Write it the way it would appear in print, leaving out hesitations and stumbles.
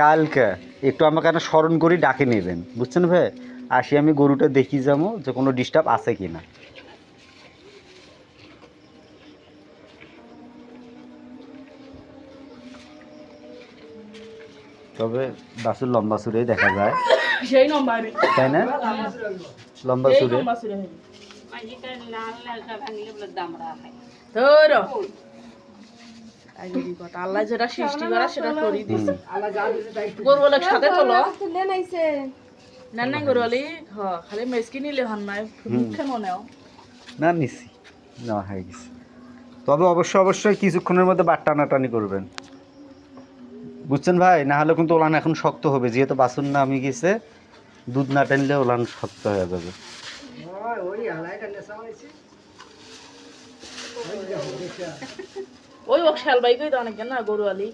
কালকে একটু আমাকে না স্মরণ করে ডাকে নেবেন, বুঝছেন ভাই? আসি আমি গরুটা দেখি যাবো যে কোনো ডিস্টার্ব আছে কি না। তবে বাছুর লম্বা চুরেই দেখা যায়, সেই নম্বর তাই না? লম্বা সেই চুরে নম্বর ছিল মাঝিটা লাল লালটা ভাঙলে বলে দামড়া খায়। তোর আগে কথা আল্লাহ যেটা সৃষ্টি করা সেটা করি দিছে গরুলের সাথে তোলো না না গরুলি খালি মেসকি নিলে হন নাই মুখে মনেও না নিছি না হয়ে গেছে। তবে অবশ্যই কিছুক্ষণের মধ্যে বাট টানাটানি করবেন, বুঝছেন ভাই? না হলে কিন্তু ওলান এখন শক্ত হবে, যেহেতু বাছুর না আমি গেছে, দুধ না টানলে ওলান শক্ত হয়ে যাবে। ওই ও শাল বাইকই তো অনেক না গরুয়ালি